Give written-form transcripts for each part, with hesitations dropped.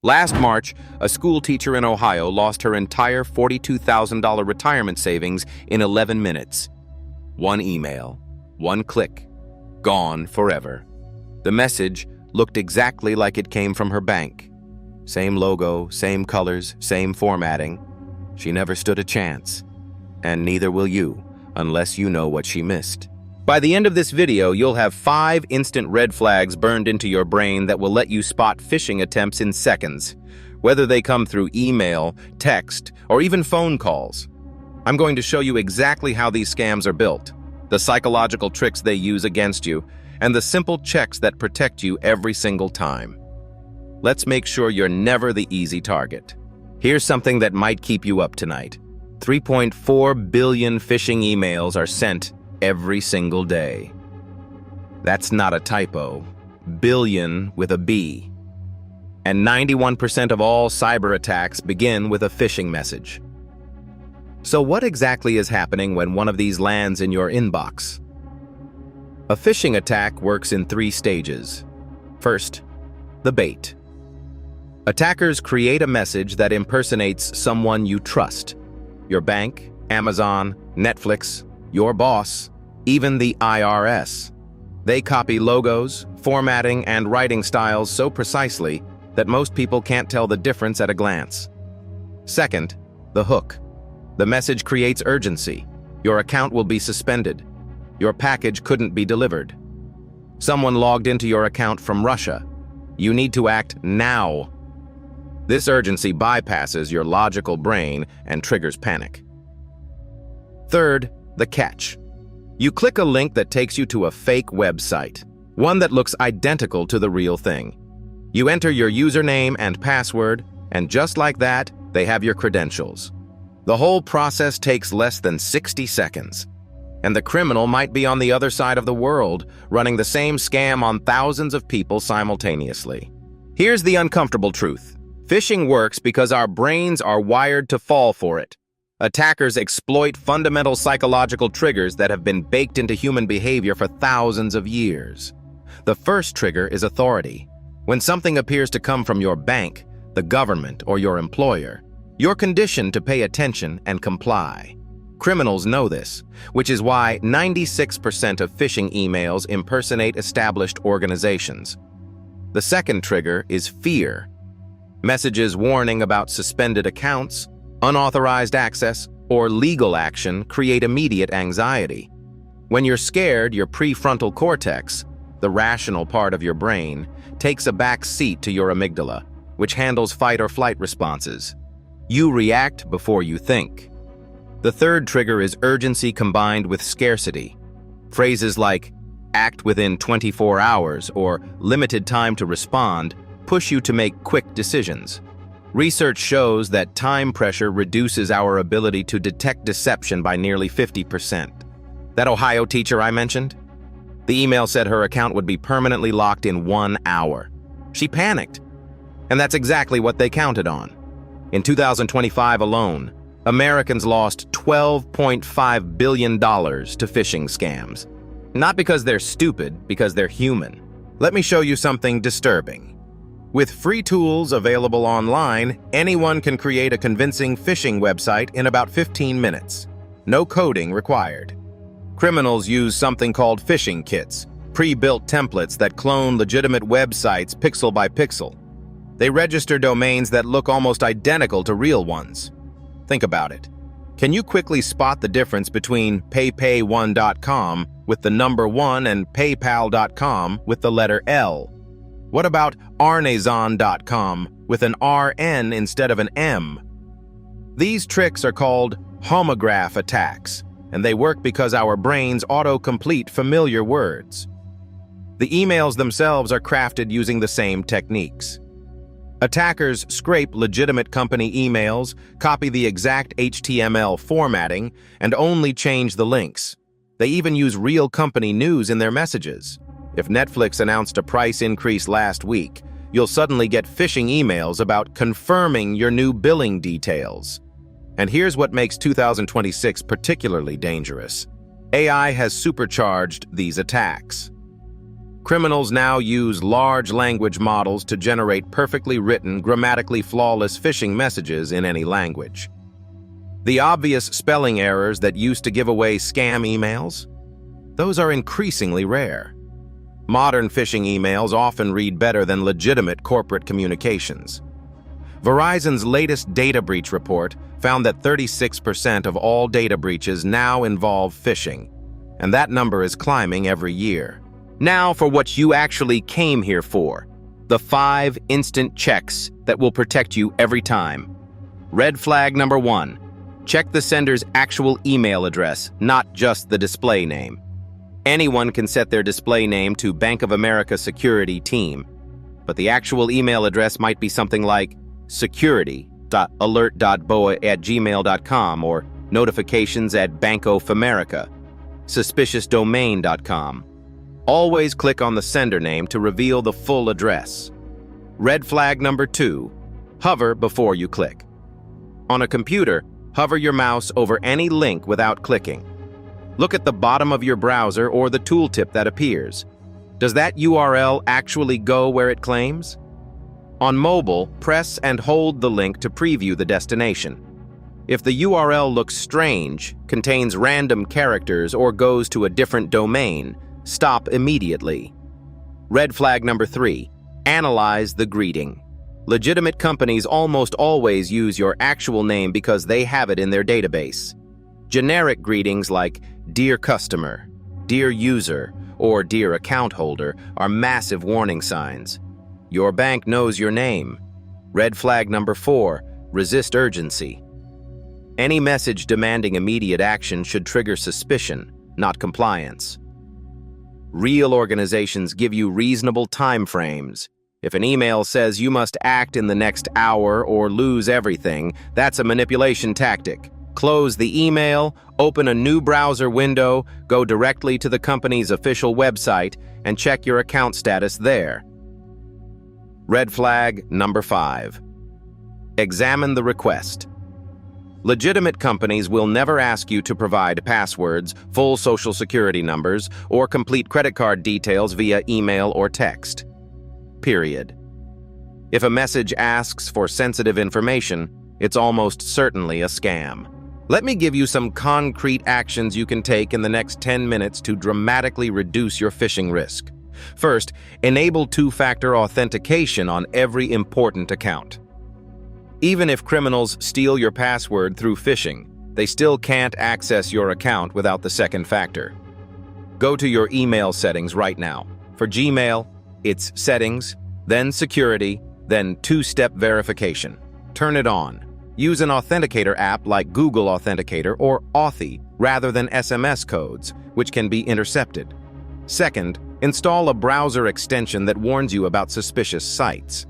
Last March, a school teacher in Ohio lost her entire $42,000 retirement savings in 11 minutes. One email, one click, gone forever. The message looked exactly like it came from her bank. Same logo, same colors, same formatting. She never stood a chance. And neither will you, unless you know what she missed. By the end of this video, you'll have 5 instant red flags burned into your brain that will let you spot phishing attempts in seconds, whether they come through email, text, or even phone calls. I'm going to show you exactly how these scams are built, the psychological tricks they use against you, and the simple checks that protect you every single time. Let's make sure you're never the easy target. Here's something that might keep you up tonight. 3.4 billion phishing emails are sent every single day. That's not a typo. Billion with a B. And 91% of all cyber attacks begin with a phishing message. So what exactly is happening when one of these lands in your inbox? A phishing attack works in 3 stages. First, the bait. Attackers create a message that impersonates someone you trust. Your bank, Amazon, Netflix, your boss, even the IRS. They copy logos, formatting, and writing styles so precisely that most people can't tell the difference at a glance. Second, the hook. The message creates urgency. Your account will be suspended. Your package couldn't be delivered. Someone logged into your account from Russia. You need to act now. This urgency bypasses your logical brain and triggers panic. Third, the catch. You click a link that takes you to a fake website, one that looks identical to the real thing. You enter your username and password, and just like that, they have your credentials. The whole process takes less than 60 seconds. And the criminal might be on the other side of the world, running the same scam on thousands of people simultaneously. Here's the uncomfortable truth. Phishing works because our brains are wired to fall for it. Attackers exploit fundamental psychological triggers that have been baked into human behavior for thousands of years. The first trigger is authority. When something appears to come from your bank, the government, or your employer, you're conditioned to pay attention and comply. Criminals know this, which is why 96% of phishing emails impersonate established organizations. The second trigger is fear. Messages warning about suspended accounts, unauthorized access, or legal action create immediate anxiety. When you're scared, your prefrontal cortex, the rational part of your brain, takes a back seat to your amygdala, which handles fight or flight responses. You react before you think. The third trigger is urgency combined with scarcity. Phrases like, act within 24 hours or limited time to respond push you to make quick decisions. Research shows that time pressure reduces our ability to detect deception by nearly 50%. That Ohio teacher I mentioned? The email said her account would be permanently locked in 1 hour. She panicked. And that's exactly what they counted on. In 2025 alone, Americans lost $12.5 billion to phishing scams. Not because they're stupid, because they're human. Let me show you something disturbing. With free tools available online, anyone can create a convincing phishing website in about 15 minutes. No coding required. Criminals use something called phishing kits, pre-built templates that clone legitimate websites pixel by pixel. They register domains that look almost identical to real ones. Think about it. Can you quickly spot the difference between paypay1.com with the number 1 and paypal.com with the letter L? What about arnazon.com with an RN instead of an M? These tricks are called homograph attacks, and they work because our brains auto-complete familiar words. The emails themselves are crafted using the same techniques. Attackers scrape legitimate company emails, copy the exact HTML formatting, and only change the links. They even use real company news in their messages. If Netflix announced a price increase last week, you'll suddenly get phishing emails about confirming your new billing details. And here's what makes 2026 particularly dangerous. AI has supercharged these attacks. Criminals now use large language models to generate perfectly written, grammatically flawless phishing messages in any language. The obvious spelling errors that used to give away scam emails? Those are increasingly rare. Modern phishing emails often read better than legitimate corporate communications. Verizon's latest data breach report found that 36% of all data breaches now involve phishing, and that number is climbing every year. Now for what you actually came here for, the 5 instant checks that will protect you every time. Red flag number 1, check the sender's actual email address, not just the display name. Anyone can set their display name to Bank of America Security Team, but the actual email address might be something like security.alert.boa@gmail.com or notifications@bankofamerica, suspiciousdomain.com. Always click on the sender name to reveal the full address. Red flag number 2, hover before you click. On a computer, hover your mouse over any link without clicking. Look at the bottom of your browser or the tooltip that appears. Does that URL actually go where it claims? On mobile, press and hold the link to preview the destination. If the URL looks strange, contains random characters, or goes to a different domain, stop immediately. Red flag number 3, analyze the greeting. Legitimate companies almost always use your actual name because they have it in their database. Generic greetings like "Dear Customer," "Dear User," or "Dear Account Holder" are massive warning signs. Your bank knows your name. Red flag number 4, resist urgency. Any message demanding immediate action should trigger suspicion, not compliance. Real organizations give you reasonable time frames. If an email says you must act in the next hour or lose everything, that's a manipulation tactic. Close the email, open a new browser window, go directly to the company's official website, and check your account status there. Red flag number 5, examine the request. Legitimate companies will never ask you to provide passwords, full social security numbers, or complete credit card details via email or text. Period. If a message asks for sensitive information, it's almost certainly a scam. Let me give you some concrete actions you can take in the next 10 minutes to dramatically reduce your phishing risk. First, enable 2-factor authentication on every important account. Even if criminals steal your password through phishing, they still can't access your account without the second factor. Go to your email settings right now. For Gmail, it's Settings, then Security, then 2-step verification. Turn it on. Use an authenticator app like Google Authenticator or Authy rather than SMS codes, which can be intercepted. Second, install a browser extension that warns you about suspicious sites.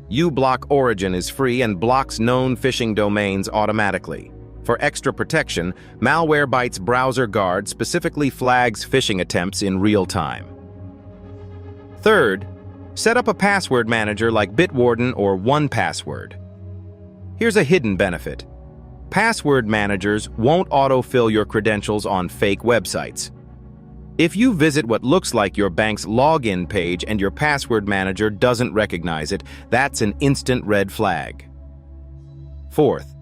uBlock Origin is free and blocks known phishing domains automatically. For extra protection, Malwarebytes Browser Guard specifically flags phishing attempts in real time. Third, set up a password manager like Bitwarden or 1Password. Here's a hidden benefit. Password managers won't autofill your credentials on fake websites. If you visit what looks like your bank's login page and your password manager doesn't recognize it, that's an instant red flag. Fourth,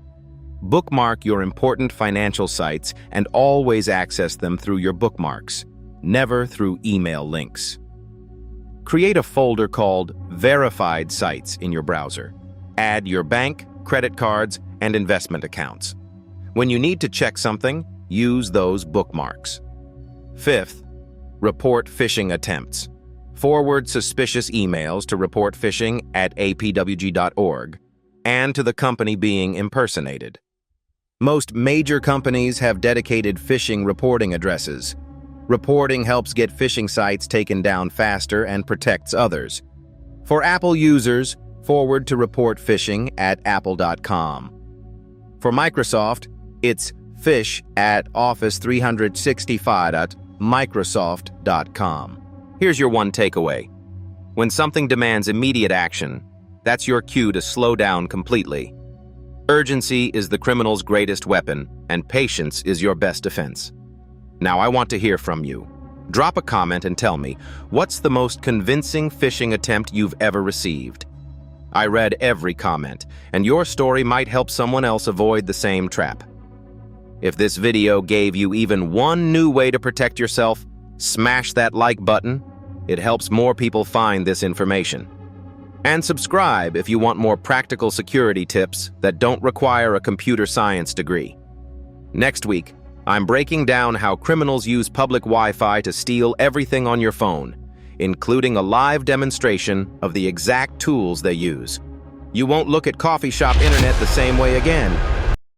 bookmark your important financial sites and always access them through your bookmarks, never through email links. Create a folder called Verified Sites in your browser. Add your bank, credit cards, and investment accounts. When you need to check something, use those bookmarks. Fifth, report phishing attempts. Forward suspicious emails to reportphishing@apwg.org and to the company being impersonated. Most major companies have dedicated phishing reporting addresses. Reporting helps get phishing sites taken down faster and protects others. For Apple users, forward to reportphishing@apple.com. For Microsoft, it's fish@office365.microsoft.com. Here's your one takeaway. When something demands immediate action, that's your cue to slow down completely. Urgency is the criminal's greatest weapon, and patience is your best defense. Now I want to hear from you. Drop a comment and tell me, what's the most convincing phishing attempt you've ever received? I read every comment, and your story might help someone else avoid the same trap. If this video gave you even one new way to protect yourself, smash that like button. It helps more people find this information. And subscribe if you want more practical security tips that don't require a computer science degree. Next week, I'm breaking down how criminals use public Wi-Fi to steal everything on your phone, including a live demonstration of the exact tools they use. You won't look at coffee shop internet the same way again.